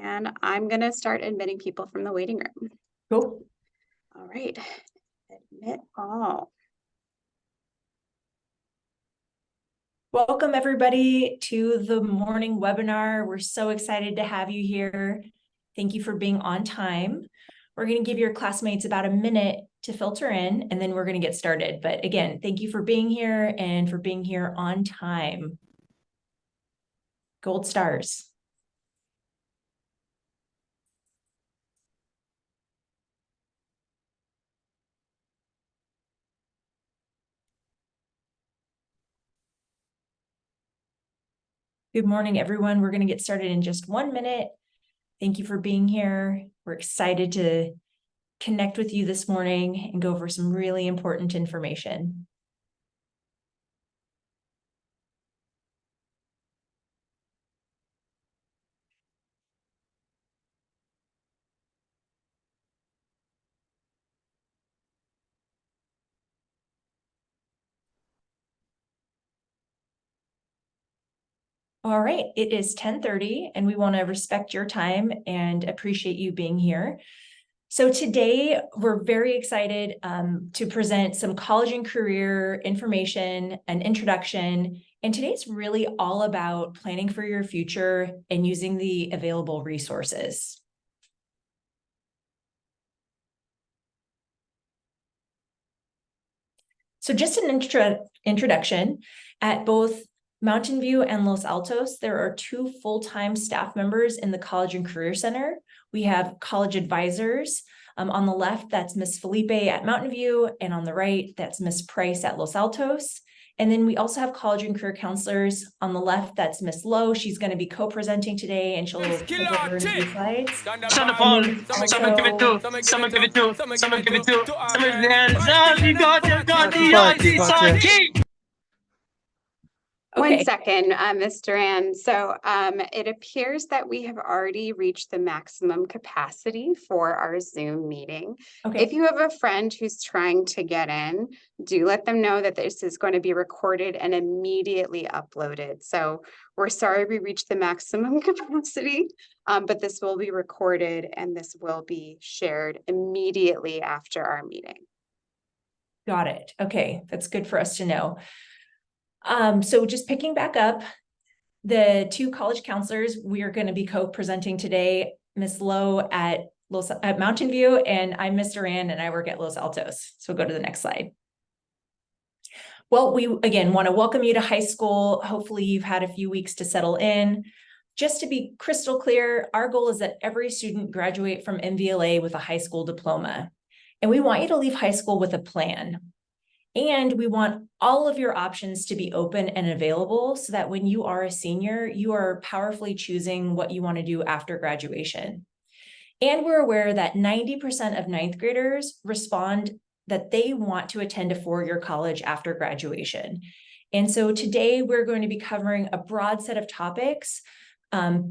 And I'm going to start admitting people from the waiting room. Cool. All right. Admit all. Welcome everybody to the morning webinar. We're so excited to have you here. Thank you for being on time. We're going to give your classmates about a minute to filter in, and then we're going to get started. But again, thank you for being here and for being here on time. Gold stars. Good morning, everyone. We're going to get started in just 1 minute. Thank you for being here. We're excited to connect with you this morning and go over some really important information. All right, it is 10:30 and we want to respect your time and appreciate you being here. So today we're very excited to present some college and career information, an introduction, and today's really all about planning for your future and using the available resources. So just an introduction. At both Mountain View and Los Altos, there are 2 full-time staff members in the College and Career Center. We have college advisors. On the left, that's Miss Felipe at Mountain View, and on the right, that's Miss Price at Los Altos. And then we also have college and career counselors. On the left, that's Miss Lowe. She's going to be co-presenting today, and she'll take over in a few slides. Son of Paul, someone give it to, someone give it to, someone give it to, someone's hands up, you got the IC. Okay. 1 Okay. second, Ms. Duran. So it appears that we have already reached the maximum capacity for our Zoom meeting. Okay. If you have a friend who's trying to get in, do let them know that this is going to be recorded and immediately uploaded. So we're sorry we reached the maximum capacity, but this will be recorded and this will be shared immediately after our meeting. Got it. Okay, that's good for us to know. So just picking back up, the 2 college counselors we are going to be co-presenting today, Miss Lowe at Mountain View, and I'm Miss Duran and I work at Los Altos. So go to the next slide. Well, we again want to welcome you to high school. Hopefully you've had a few weeks to settle in. Just to be crystal clear, our goal is that every student graduate from MVLA with a high school diploma. And we want you to leave high school with a plan. And we want all of your options to be open and available so that when you are a senior, you are powerfully choosing what you want to do after graduation. And we're aware that 90% of 9th graders respond that they want to attend a 4-year college after graduation. And so today we're going to be covering a broad set of topics,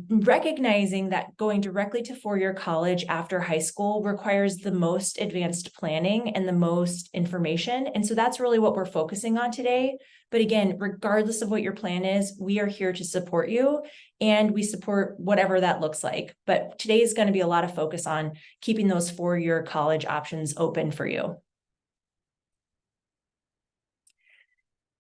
recognizing that going directly to 4-year college after high school requires the most advanced planning and the most information. And so that's really what we're focusing on today. But again, regardless of what your plan is, we are here to support you and we support whatever that looks like. But today is going to be a lot of focus on keeping those 4-year college options open for you.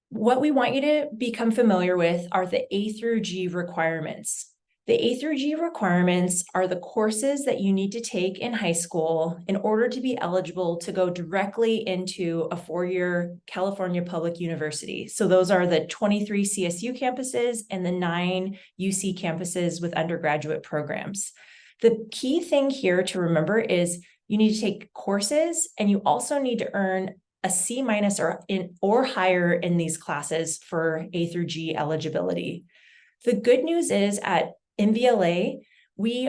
What we want you to become familiar with are the A through G requirements. The A through G requirements are the courses that you need to take in high school in order to be eligible to go directly into a 4-year California public university. So those are the 23 CSU campuses and the 9 UC campuses with undergraduate programs. The key thing here to remember is you need to take courses and you also need to earn a C- or higher in these classes for A through G eligibility. The good news is at MVLA,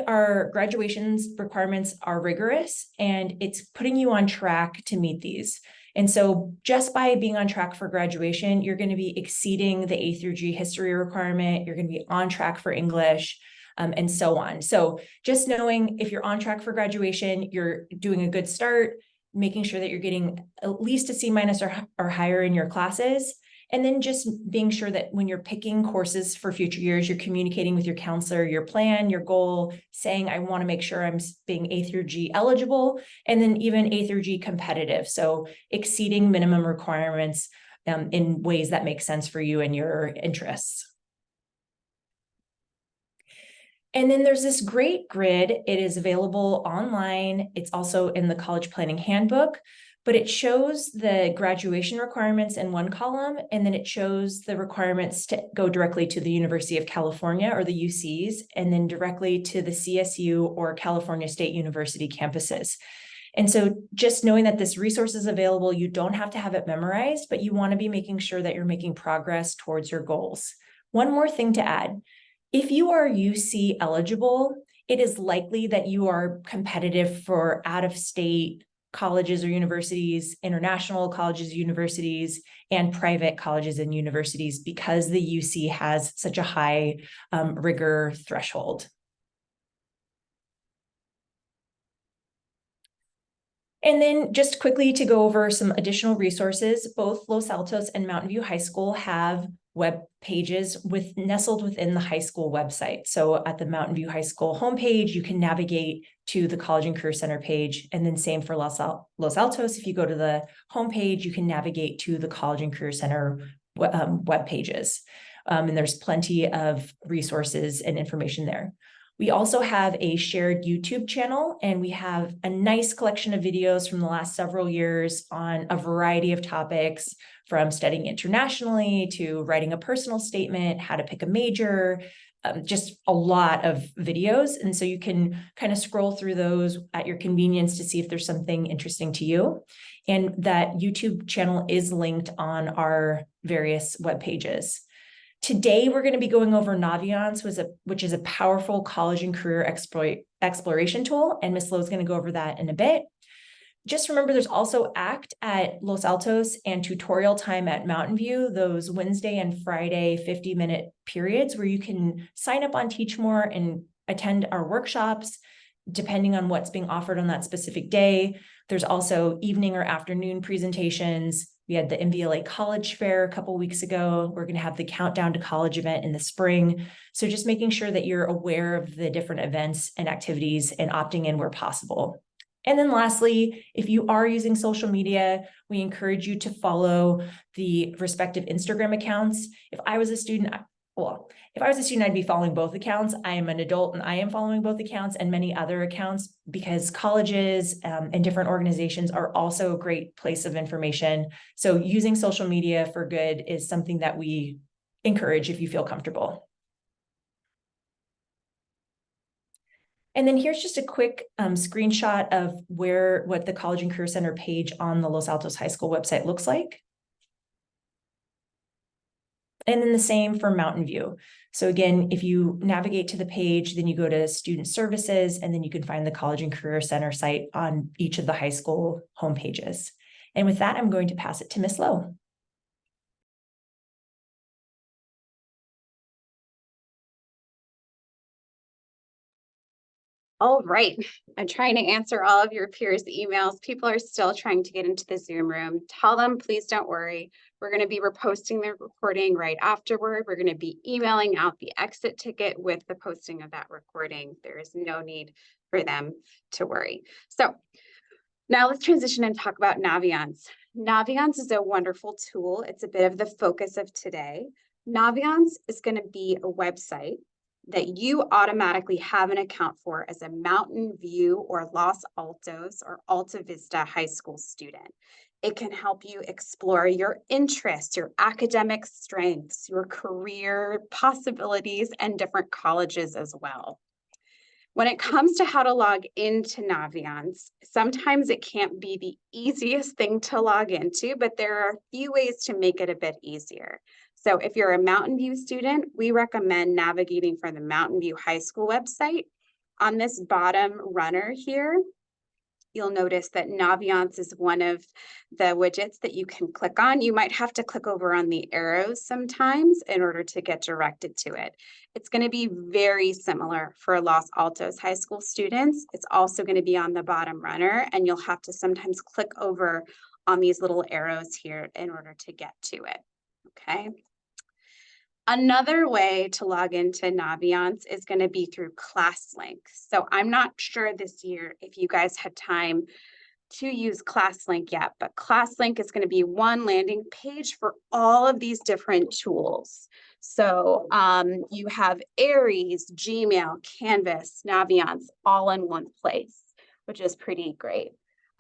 our graduation's requirements are rigorous and it's putting you on track to meet these. And so just by being on track for graduation, you're going to be exceeding the A through G history requirement. You're going to be on track for English, and so on. So just knowing if you're on track for graduation, you're doing a good start, making sure that you're getting at least a C- or higher in your classes. And then just being sure that when you're picking courses for future years, you're communicating with your counselor, your plan, your goal, saying, I want to make sure I'm being A through G eligible, and then even A through G competitive. So exceeding minimum requirements in ways that make sense for you and your interests. And then there's this great grid. It is available online. It's also in the College Planning Handbook, but it shows the graduation requirements in one column, and then it shows the requirements to go directly to the University of California or the UCs, and then directly to the CSU or California State University campuses. And so just knowing that this resource is available, you don't have to have it memorized, but you want to be making sure that you're making progress towards your goals. One more thing to add. If you are UC eligible, it is likely that you are competitive for out-of-state colleges or universities, international colleges, universities, and private colleges and universities because the UC has such a high rigor threshold. And then just quickly to go over some additional resources, both Los Altos and Mountain View High School have web pages nestled within the high school website. So at the Mountain View High School homepage, you can navigate to the College and Career Center page. And then same for Los Altos. If you go to the homepage, you can navigate to the College and Career Center web pages. And there's plenty of resources and information there. We also have a shared YouTube channel, and we have a nice collection of videos from the last several years on a variety of topics, from studying internationally to writing a personal statement, how to pick a major, just a lot of videos. And so you can kind of scroll through those at your convenience to see if there's something interesting to you. And that YouTube channel is linked on our various web pages. Today, we're going to be going over Naviance, which is a powerful college and career exploration tool, and Ms. Lowe is going to go over that in a bit. Just remember, there's also ACT at Los Altos and tutorial time at Mountain View, those Wednesday and Friday 50-minute periods where you can sign up on Teach More and attend our workshops, depending on what's being offered on that specific day. There's also evening or afternoon presentations. We had the MVLA College Fair a couple weeks ago. We're going to have the Countdown to College event in the spring. So just making sure that you're aware of the different events and activities and opting in where possible. And then lastly, if you are using social media, we encourage you to follow the respective Instagram accounts. If I was a student, I'd be following both accounts. I am an adult and I am following both accounts and many other accounts because colleges and different organizations are also a great place of information. So using social media for good is something that we encourage if you feel comfortable. And then here's just a quick screenshot of what the College and Career Center page on the Los Altos High School website looks like. And then the same for Mountain View. So again, if you navigate to the page, then you go to Student Services, and then you can find the College and Career Center site on each of the high school homepages. And with that, I'm going to pass it to Ms. Lowe. All right, I'm trying to answer all of your peers' emails. People are still trying to get into the Zoom room. Tell them, please don't worry. We're going to be reposting the recording right afterward. We're going to be emailing out the exit ticket with the posting of that recording. There is no need for them to worry. So now let's transition and talk about Naviance. Naviance is a wonderful tool. It's a bit of the focus of today. Naviance is going to be a website that you automatically have an account for as a Mountain View or Los Altos or Alta Vista high school student. It can help you explore your interests, your academic strengths, your career possibilities, and different colleges as well. When it comes to how to log into Naviance, sometimes it can't be the easiest thing to log into, but there are a few ways to make it a bit easier. So if you're a Mountain View student, we recommend navigating from the Mountain View High School website. On this bottom runner here, you'll notice that Naviance is one of the widgets that you can click on. You might have to click over on the arrows sometimes in order to get directed to it. It's going to be very similar for Los Altos high school students. It's also going to be on the bottom runner, and you'll have to sometimes click over on these little arrows here in order to get to it. Okay. Another way to log into Naviance is going to be through ClassLink. So I'm not sure this year if you guys had time to use ClassLink yet, but ClassLink is going to be one landing page for all of these different tools. So you have Aries, Gmail, Canvas, Naviance, all in one place, which is pretty great.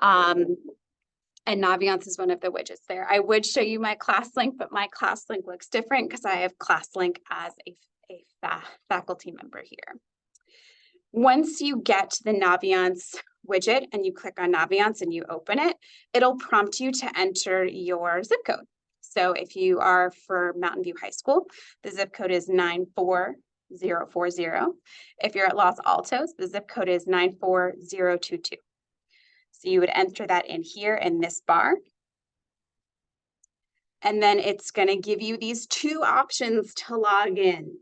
And Naviance is one of the widgets there. I would show you my ClassLink, but my ClassLink looks different because I have ClassLink as a faculty member here. Once you get to the Naviance widget and you click on Naviance and you open it, it'll prompt you to enter your zip code. So if you are for Mountain View High School, the zip code is 94040. If you're at Los Altos, the zip code is 94022. So you would enter that in here in this bar. And then it's going to give you these two options to log in.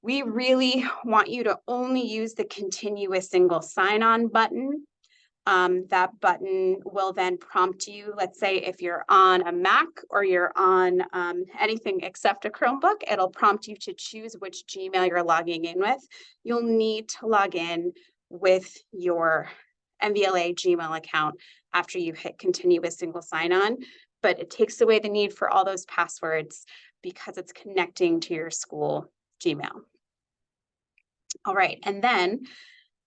We really want you to only use the continuous single sign-on button. That button will then prompt you, let's say if you're on a Mac or you're on anything except a Chromebook, it'll prompt you to choose which Gmail you're logging in with. You'll need to log in with your MVLA Gmail account after you hit continuous single sign-on, but it takes away the need for all those passwords because it's connecting to your school Gmail. All right, and then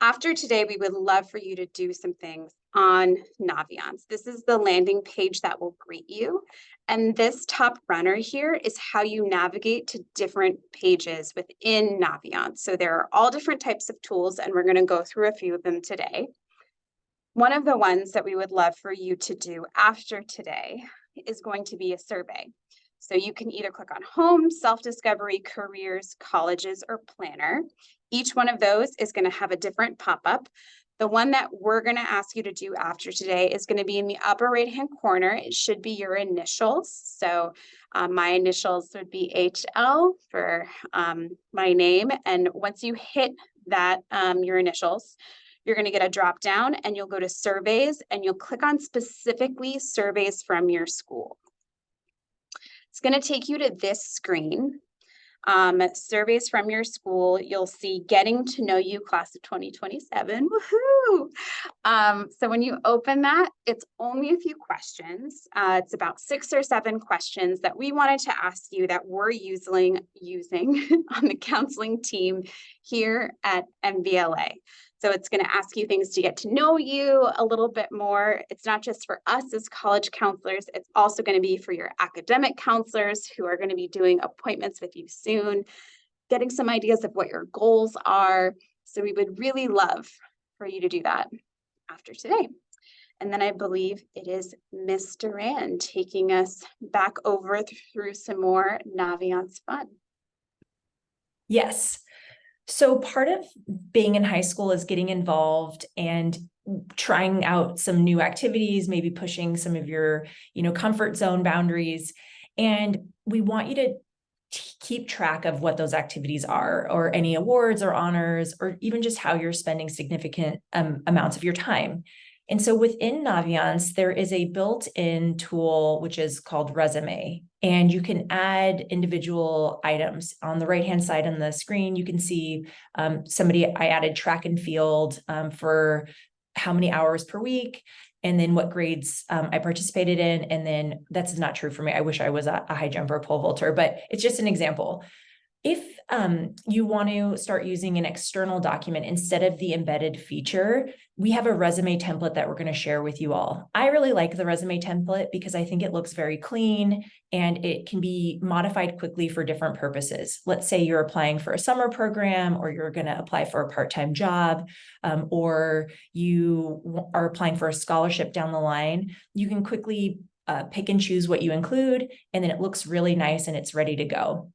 after today, we would love for you to do some things on Naviance. This is the landing page that will greet you. And this top runner here is how you navigate to different pages within Naviance. So there are all different types of tools, and we're going to go through a few of them today. One of the ones that we would love for you to do after today is going to be a survey. So you can either click on Home, Self-Discovery, Careers, Colleges, or Planner. Each one of those is going to have a different pop-up. The one that we're going to ask you to do after today is going to be in the upper right-hand corner. It should be your initials. So my initials would be HL for my name. And once you hit that, your initials, you're going to get a drop down and you'll go to surveys and you'll click on specifically surveys from your school. It's going to take you to this screen. Surveys from your school. You'll see Getting to Know You Class of 2027. Woohoo! So when you open that, it's only a few questions. It's about 6 or 7 questions that we wanted to ask you that we're using on the counseling team here at MVLA. So it's going to ask you things to get to know you a little bit more. It's not just for us as college counselors, it's also going to be for your academic counselors who are going to be doing appointments with you soon, getting some ideas of what your goals are. So we would really love for you to do that after today. And then I believe it is Miss Duran taking us back over through some more Naviance fun. Yes. So part of being in high school is getting involved and trying out some new activities, maybe pushing some of your, comfort zone boundaries. And we want you to keep track of what those activities are, or any awards or honors, or even just how you're spending significant amounts of your time. And so within Naviance, there is a built-in tool, which is called Resume, and you can add individual items. On the right-hand side on the screen, you can see I added track and field for how many hours per week, and then what grades I participated in. And then that's not true for me. I wish I was a high jumper, pole vaulter, but it's just an example. If you want to start using an external document instead of the embedded feature, we have a resume template that we're going to share with you all. I really like the resume template because I think it looks very clean and it can be modified quickly for different purposes. Let's say you're applying for a summer program, or you're going to apply for a part-time job, or you are applying for a scholarship down the line. You can quickly pick and choose what you include, and then it looks really nice and it's ready to go.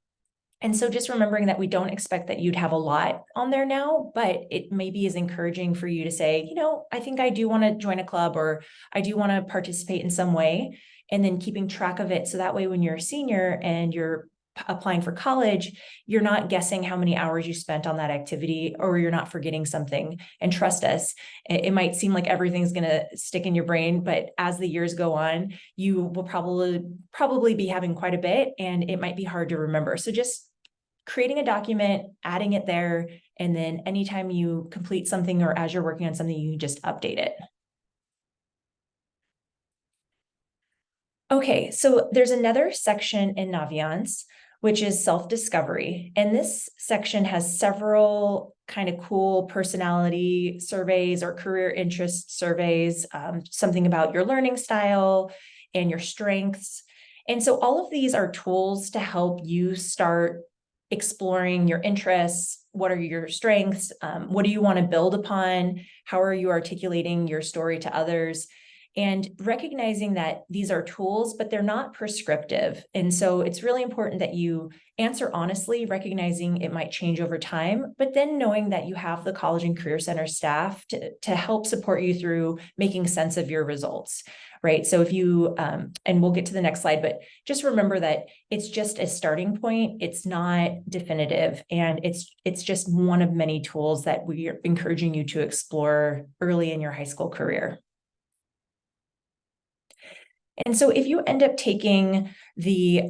And so just remembering that we don't expect that you'd have a lot on there now, but it maybe is encouraging for you to say, I think I do want to join a club, or I do want to participate in some way, and then keeping track of it. So that way, when you're a senior and you're applying for college, you're not guessing how many hours you spent on that activity, or you're not forgetting something. And trust us, it might seem like everything's going to stick in your brain, but as the years go on, you will probably be having quite a bit, and it might be hard to remember. So just creating a document, adding it there, and then anytime you complete something or as you're working on something, you can just update it. Okay, so there's another section in Naviance, which is self-discovery. And this section has several kind of cool personality surveys or career interest surveys, something about your learning style and your strengths. And so all of these are tools to help you start exploring your interests. What are your strengths? What do you want to build upon? How are you articulating your story to others? And recognizing that these are tools, but they're not prescriptive. And so it's really important that you answer honestly, recognizing it might change over time, but then knowing that you have the College and Career Center staff to help support you through making sense of your results, right? So if you, and we'll get to the next slide, but just remember that it's just a starting point. It's not definitive, and it's just one of many tools that we are encouraging you to explore early in your high school career. And so if you end up taking the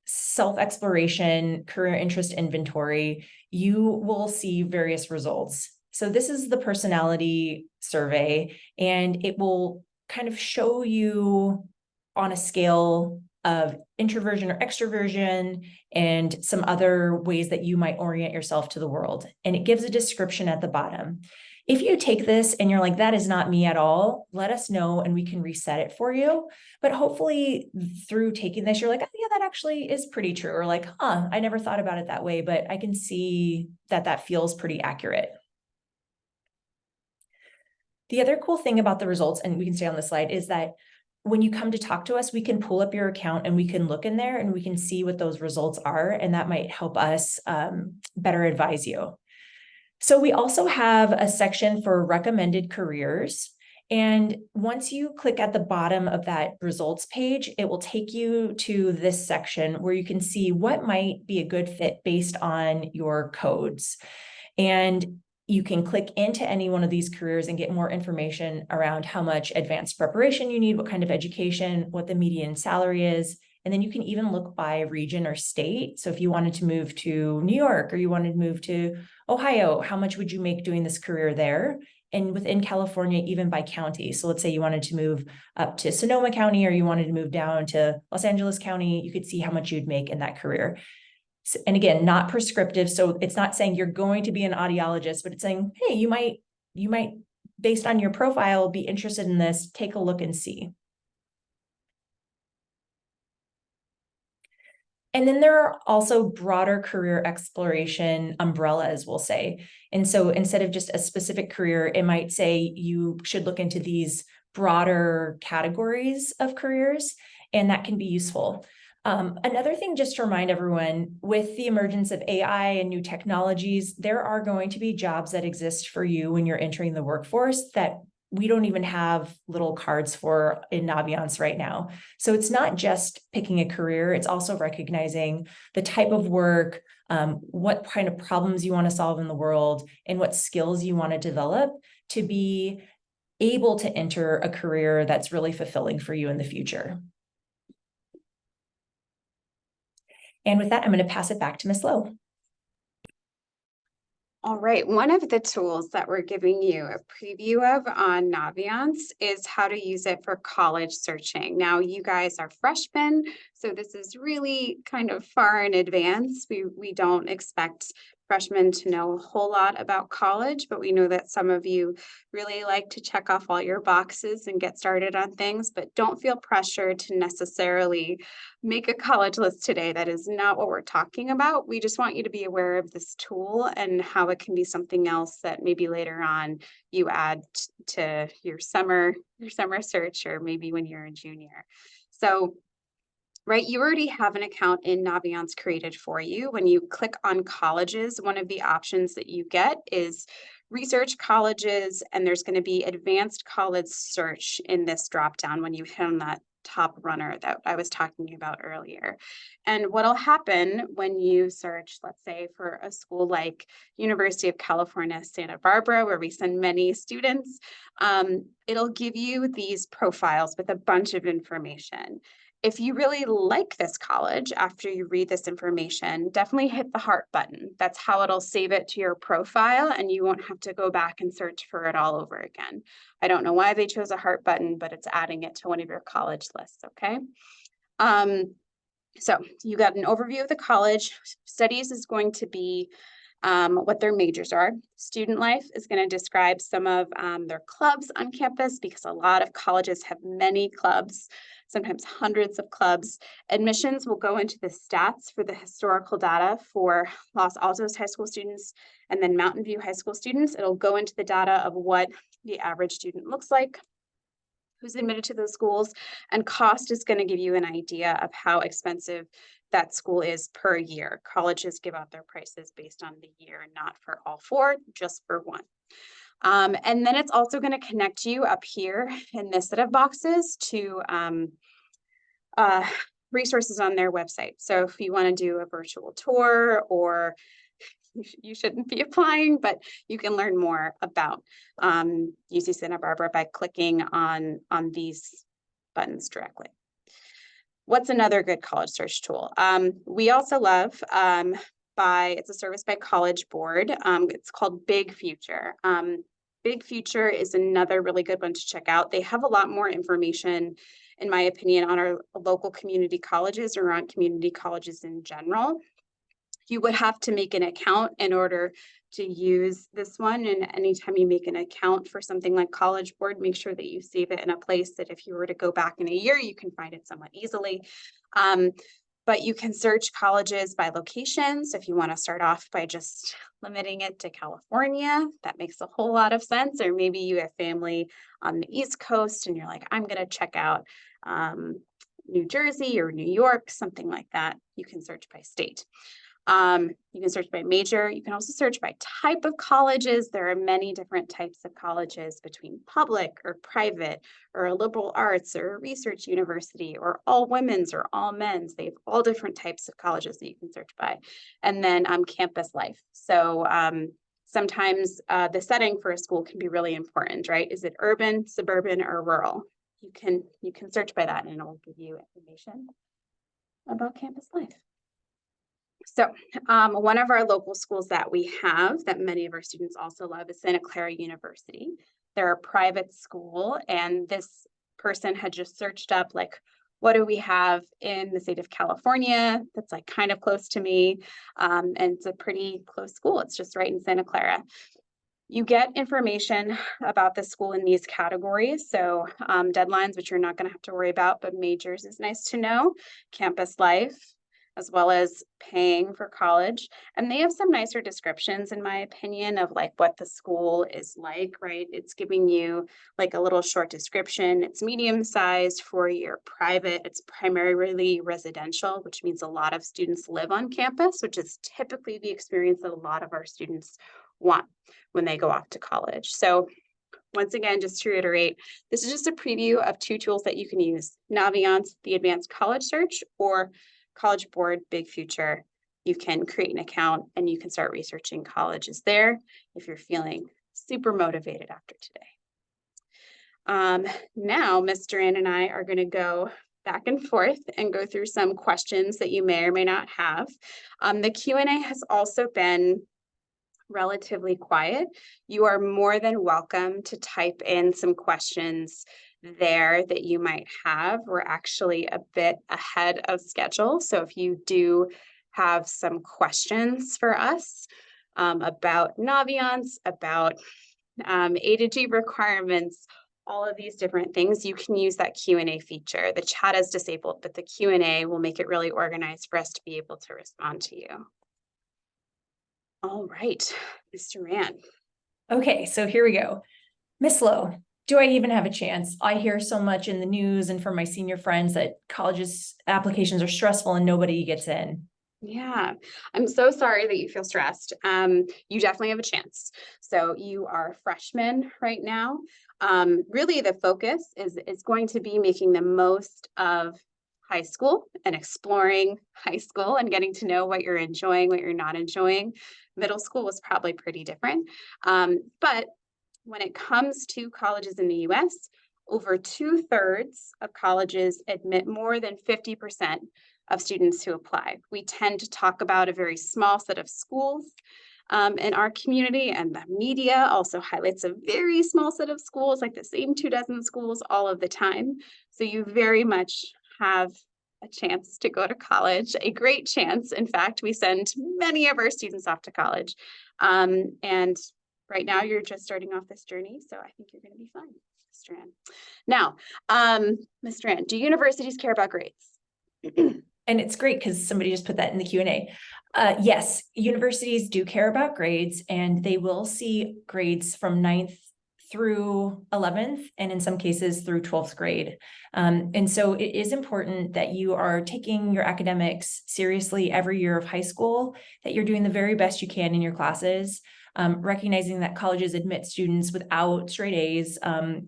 self-exploration career interest inventory, you will see various results. So this is the personality survey, and it will kind of show you on a scale of introversion or extroversion and some other ways that you might orient yourself to the world. And it gives a description at the bottom. If you take this and you're like, that is not me at all, let us know and we can reset it for you. But hopefully through taking this, you're like, oh, yeah, that actually is pretty true. Or like, I never thought about it that way, but I can see that that feels pretty accurate. The other cool thing about the results, and we can stay on this slide, is that when you come to talk to us, we can pull up your account and we can look in there and we can see what those results are. And that might help us better advise you. So we also have a section for recommended careers. And once you click at the bottom of that results page, it will take you to this section where you can see what might be a good fit based on your codes. And you can click into any one of these careers and get more information around how much advanced preparation you need, what kind of education, what the median salary is. And then you can even look by region or state. So if you wanted to move to New York or you wanted to move to Ohio, how much would you make doing this career there? And within California, even by county. So let's say you wanted to move up to Sonoma County or you wanted to move down to Los Angeles County, you could see how much you'd make in that career. And again, not prescriptive. So it's not saying you're going to be an audiologist, but it's saying, hey, you might, based on your profile, be interested in this. Take a look and see. And then there are also broader career exploration umbrellas, we'll say. And so instead of just a specific career, it might say you should look into these broader categories of careers, and that can be useful. Another thing, just to remind everyone, with the emergence of AI and new technologies, there are going to be jobs that exist for you when you're entering the workforce that we don't even have little cards for in Naviance right now. So it's not just picking a career, it's also recognizing the type of work, what kind of problems you want to solve in the world, and what skills you want to develop to be able to enter a career that's really fulfilling for you in the future. And with that, I'm going to pass it back to Ms. Lowe. All right, one of the tools that we're giving you a preview of on Naviance is how to use it for college searching. Now, you guys are freshmen, so this is really kind of far in advance. We don't expect freshmen to know a whole lot about college, but we know that some of you really like to check off all your boxes and get started on things, but don't feel pressure to necessarily make a college list today. That is not what we're talking about. We just want you to be aware of this tool and how it can be something else that maybe later on you add to your summer search, or maybe when you're a junior. So right, you already have an account in Naviance created for you. When you click on colleges, one of the options that you get is research colleges, and there's going to be advanced college search in this dropdown when you hit on top runner that I was talking about earlier. And what'll happen when you search, let's say, for a school like University of California, Santa Barbara, where we send many students, it'll give you these profiles with a bunch of information. If you really like this college after you read this information, definitely hit the heart button. That's how it'll save it to your profile, and you won't have to go back and search for it all over again. I don't know why they chose a heart button, but it's adding it to one of your college lists, okay? So you got an overview of the college. Studies is going to be what their majors are. Student life is going to describe some of their clubs on campus, because a lot of colleges have many clubs, sometimes hundreds of clubs. Admissions will go into the stats for the historical data for Los Altos High School students and then Mountain View High School students. It'll go into the data of what the average student looks like, who's admitted to those schools, and cost is going to give you an idea of how expensive that school is per year. Colleges give out their prices based on the year, not for all four, just for one. And then it's also going to connect you up here in this set of boxes to resources on their website. So if you want to do a virtual tour, or you shouldn't be applying, but you can learn more about UC Santa Barbara by clicking on these buttons directly. What's another good college search tool? We also love, it's a service by College Board. It's called Big Future. Big Future is another really good one to check out. They have a lot more information, in my opinion, on our local community colleges or on community colleges in general. You would have to make an account in order to use this one. And anytime you make an account for something like College Board, make sure that you save it in a place that if you were to go back in a year, you can find it somewhat easily. But you can search colleges by location. So if you want to start off by just limiting it to California, that makes a whole lot of sense. Or maybe you have family on the East Coast and you're like, I'm going to check out New Jersey or New York, something like that. You can search by state. You can search by major. You can also search by type of colleges. There are many different types of colleges, between public or private or a liberal arts or a research university or all women's or all men's. They have all different types of colleges that you can search by. And then campus life. So sometimes the setting for a school can be really important, right? Is it urban, suburban, or rural? You can search by that and it will give you information about campus life. So one of our local schools that we have that many of our students also love is Santa Clara University. They're a private school, and this person had just searched up, like, what do we have in the state of California that's like kind of close to me? And it's a pretty close school. It's just right in Santa Clara. You get information about the school in these categories. So deadlines, which you're not going to have to worry about, but majors is nice to know, campus life, as well as paying for college. And they have some nicer descriptions, in my opinion, of like what the school is like, right? It's giving you like a little short description. It's medium-sized, four-year private. It's primarily residential, which means a lot of students live on campus, which is typically the experience that a lot of our students want when they go off to college. So once again, just to reiterate, this is just a preview of two tools that you can use: Naviance, the advanced college search, or College Board, Big Future. You can create an account and you can start researching colleges there if you're feeling super motivated after today. Now, Ms. Duran and I are going to go back and forth and go through some questions that you may or may not have. The Q&A has also been relatively quiet. You are more than welcome to type in some questions there that you might have. We're actually a bit ahead of schedule. So if you do have some questions for us about Naviance, about A to G requirements, all of these different things, you can use that Q&A feature. The chat is disabled, but the Q&A will make it really organized for us to be able to respond to you. All right, Mr. Rand. Okay, so here we go. Miss Lowe, do I even have a chance? I hear so much in the news and from my senior friends that colleges applications are stressful and nobody gets in. Yeah, I'm so sorry that you feel stressed. You definitely have a chance. So you are freshmen right now. Really the focus is going to be making the most of high school and exploring high school and getting to know what you're enjoying, what you're not enjoying. Middle school was probably pretty different. But when it comes to colleges in the US, over 2/3 of colleges admit more than 50% of students who apply. We tend to talk about a very small set of schools in our community, and the media also highlights a very small set of schools, like the same 24 schools all of the time. So you very much have a chance to go to college, a great chance. In fact, we send many of our students off to college. And right now you're just starting off this journey, so I think you're going to be fine, Mr. Ann. Now, Mr. Ann, do universities care about grades? And it's great because somebody just put that in the Q&A. Yes, universities do care about grades, and they will see grades from 9th through 11th, and in some cases through 12th grade. And so it is important that you are taking your academics seriously every year of high school, that you're doing the very best you can in your classes. Recognizing that colleges admit students without straight A's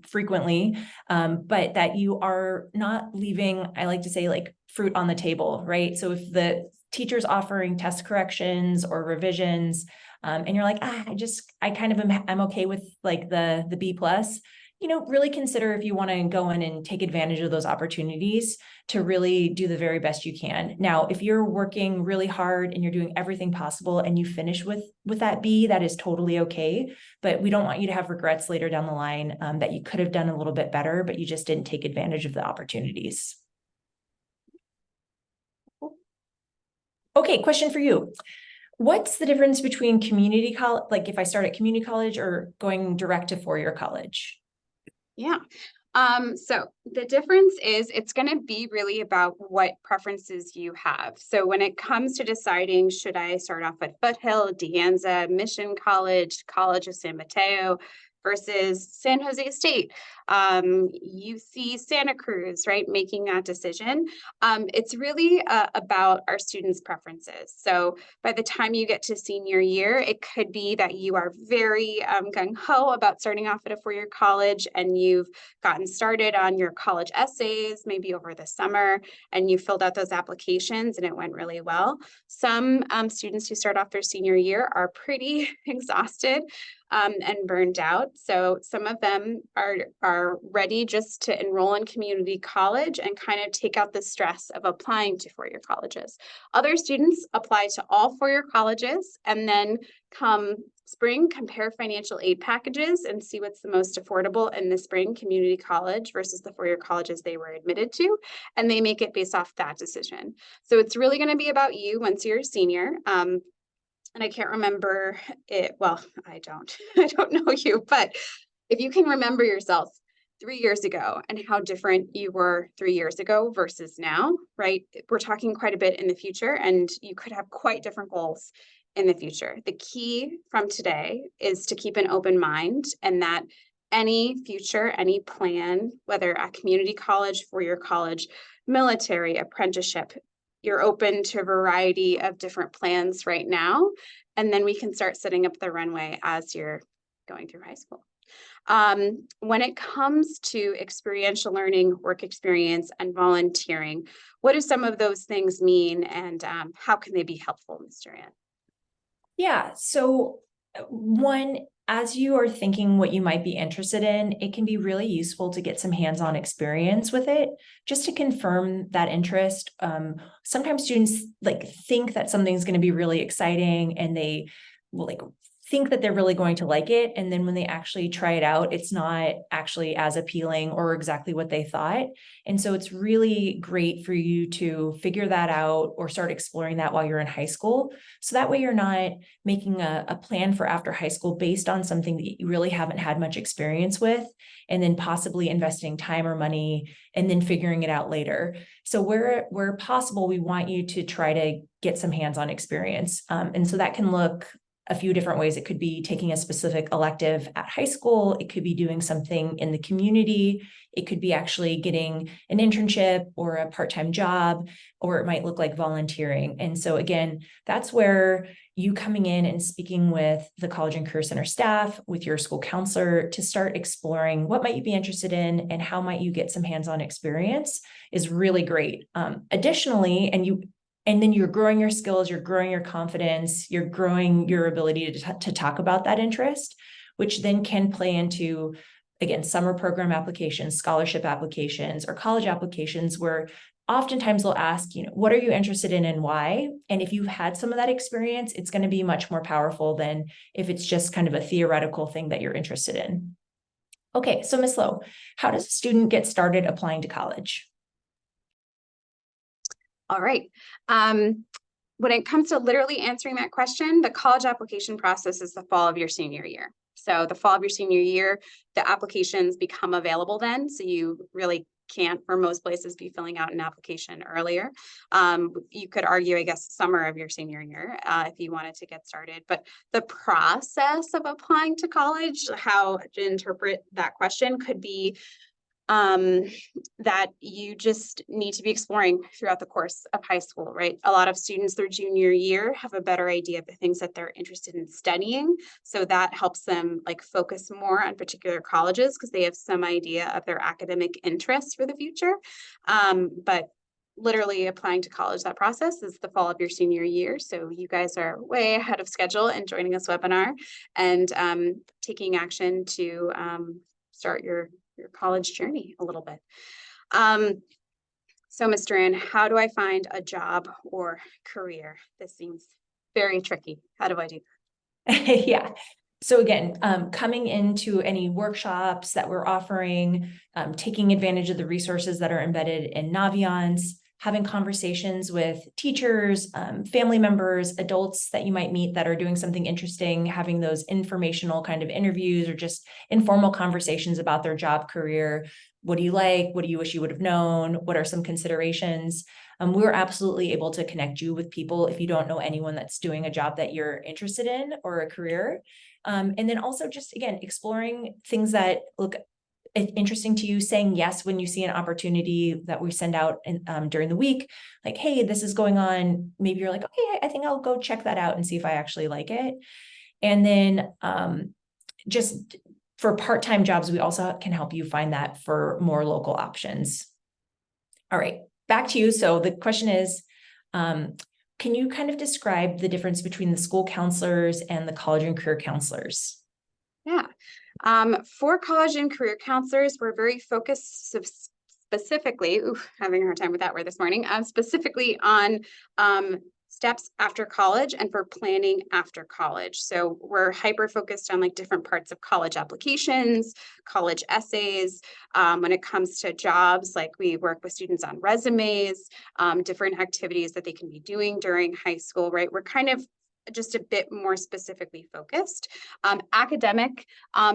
frequently, but that you are not leaving, I like to say, like fruit on the table, right? So if the teacher's offering test corrections or revisions, and you're like, I'm okay with like the B+, really consider if you want to go in and take advantage of those opportunities to really do the very best you can. Now, if you're working really hard and you're doing everything possible and you finish with that B, that is totally okay. But we don't want you to have regrets later down the line that you could have done a little bit better, but you just didn't take advantage of the opportunities. Okay, question for you. What's the difference between community college, like if I start at community college or going direct to four-year college? Yeah. So the difference is it's going to be really about what preferences you have. So when it comes to deciding, should I start off at Foothill, De Anza, Mission College, College of San Mateo versus San Jose State, UC Santa Cruz, right? Making that decision. It's really about our students' preferences. So by the time you get to senior year, it could be that you are very gung-ho about starting off at a four-year college, and you've gotten started on your college essays maybe over the summer, and you filled out those applications and it went really well. Some students who start off their senior year are pretty exhausted and burned out. So some of them are ready just to enroll in community college and kind of take out the stress of applying to four-year colleges. Other students apply to all four-year colleges and then come spring, compare financial aid packages and see what's the most affordable in the spring community college versus the four-year colleges they were admitted to, and they make it based off that decision. So it's really going to be about you once you're a senior. And I can't remember it. Well, I don't know you, but if you can remember yourself 3 years ago and how different you were 3 years ago versus now, right? We're talking quite a bit in the future, and you could have quite different goals in the future. The key from today is to keep an open mind, and that any future, any plan, whether at community college, four-year college, military, apprenticeship, you're open to a variety of different plans right now, and then we can start setting up the runway as you're going through high school. When it comes to experiential learning, work experience, and volunteering, what do some of those things mean, and how can they be helpful, Mr. Ann? Yeah, so one, as you are thinking what you might be interested in, it can be really useful to get some hands-on experience with it, just to confirm that interest. Sometimes students think that something's going to be really exciting, and they will think that they're really going to like it. And then when they actually try it out, it's not actually as appealing or exactly what they thought. And so it's really great for you to figure that out or start exploring that while you're in high school. So that way you're not making a plan for after high school based on something that you really haven't had much experience with, and then possibly investing time or money and then figuring it out later. So where possible, we want you to try to get some hands-on experience. And so that can look a few different ways. It could be taking a specific elective at high school. It could be doing something in the community. It could be actually getting an internship or a part-time job, or it might look like volunteering. And so again, that's where you coming in and speaking with the College and Career Center staff, with your school counselor, to start exploring what might you be interested in and how might you get some hands-on experience is really great. Additionally, and then you're growing your skills, you're growing your confidence, you're growing your ability to talk about that interest, which then can play into, again, summer program applications, scholarship applications, or college applications, where oftentimes they'll ask, what are you interested in and why? And if you've had some of that experience, it's going to be much more powerful than if it's just kind of a theoretical thing that you're interested in. Okay, so Ms. Lowe, how does a student get started applying to college? All right. When it comes to literally answering that question, the college application process is the fall of your senior year. So the fall of your senior year, the applications become available then. So you really can't, for most places, be filling out an application earlier. You could argue, I guess, summer of your senior year if you wanted to get started. But the process of applying to college, how to interpret that question, could be that you just need to be exploring throughout the course of high school, right? A lot of students their junior year have a better idea of the things that they're interested in studying. So that helps them like focus more on particular colleges because they have some idea of their academic interests for the future. But literally applying to college, that process is the fall of your senior year. So you guys are way ahead of schedule in joining this webinar and taking action to start your college journey a little bit. So Ms. Duran, how do I find a job or career? This seems very tricky. How do I do that? Yeah. So again, coming into any workshops that we're offering, taking advantage of the resources that are embedded in Naviance, having conversations with teachers, family members, adults that you might meet that are doing something interesting, having those informational kind of interviews or just informal conversations about their job career. What do you like? What do you wish you would have known? What are some considerations? We're absolutely able to connect you with people if you don't know anyone that's doing a job that you're interested in or a career. And then also just, again, exploring things that look interesting to you, saying yes when you see an opportunity that we send out during the week, like, hey, this is going on. Maybe you're like, okay, I think I'll go check that out and see if I actually like it. And then just for part-time jobs, we also can help you find that for more local options. All right, back to you. So the question is, can you kind of describe the difference between the school counselors and the college and career counselors? Yeah. For college and career counselors, we're very focused specifically, having a hard time with that word this morning, specifically on steps after college and for planning after college. So we're hyper focused on like different parts of college applications, college essays. When it comes to jobs, like we work with students on resumes, different activities that they can be doing during high school, right? We're kind of just a bit more specifically focused. Academic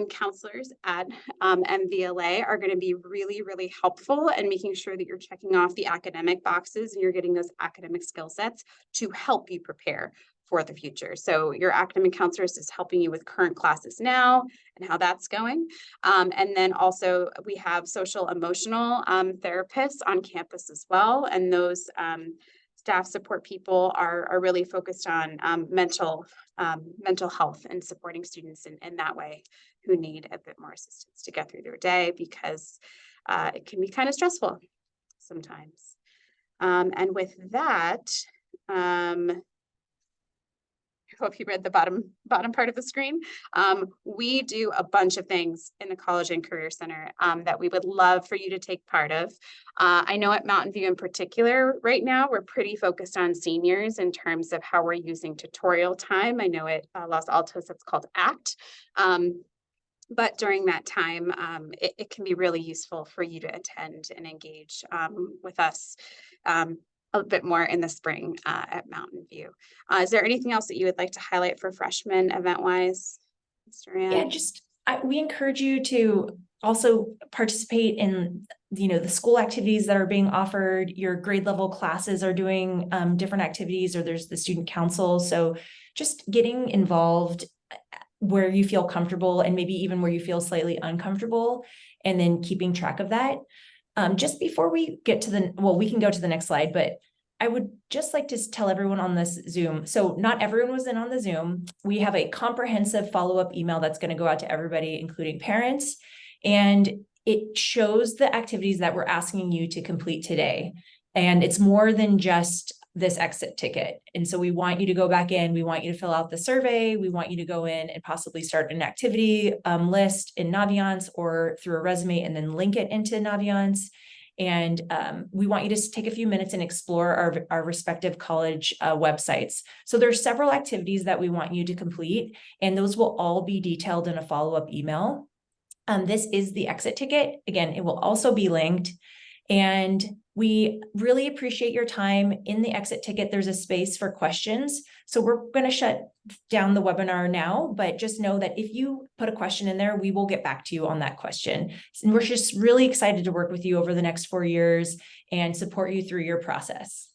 counselors at MVLA are going to be really, really helpful in making sure that you're checking off the academic boxes and you're getting those academic skill sets to help you prepare for the future. So your academic counselors is helping you with current classes now and how that's going. And then also we have social emotional therapists on campus as well. And those staff support people are really focused on mental health and supporting students in that way who need a bit more assistance to get through their day because it can be kind of stressful sometimes. And with that, I hope you read the bottom part of the screen. We do a bunch of things in the College and Career Center that we would love for you to take part of. I know at Mountain View in particular, right now, we're pretty focused on seniors in terms of how we're using tutorial time. I know at Los Altos, it's called ACT. But during that time, it can be really useful for you to attend and engage with us a bit more in the spring at Mountain View. Is there anything else that you would like to highlight for freshmen event-wise, Mr. Rand? Yeah, we encourage you to also participate in, the school activities that are being offered. Your grade level classes are doing different activities, or there's the student council. So just getting involved where you feel comfortable, and maybe even where you feel slightly uncomfortable, and then keeping track of that. Just before we get to we can go to the next slide, but I would just like to tell everyone on this Zoom. So not everyone was in on the Zoom. We have a comprehensive follow-up email that's going to go out to everybody, including parents. And it shows the activities that we're asking you to complete today. And it's more than just this exit ticket. And so we want you to go back in, we want you to fill out the survey, we want you to go in and possibly start an activity list in Naviance or through a resume and then link it into Naviance. And we want you to take a few minutes and explore our respective college websites. So there's several activities that we want you to complete, and those will all be detailed in a follow-up email. This is the exit ticket. Again, it will also be linked. And we really appreciate your time. In the exit ticket, there's a space for questions. So we're going to shut down the webinar now, but just know that if you put a question in there, we will get back to you on that question. And we're just really excited to work with you over the next 4 years and support you through your process.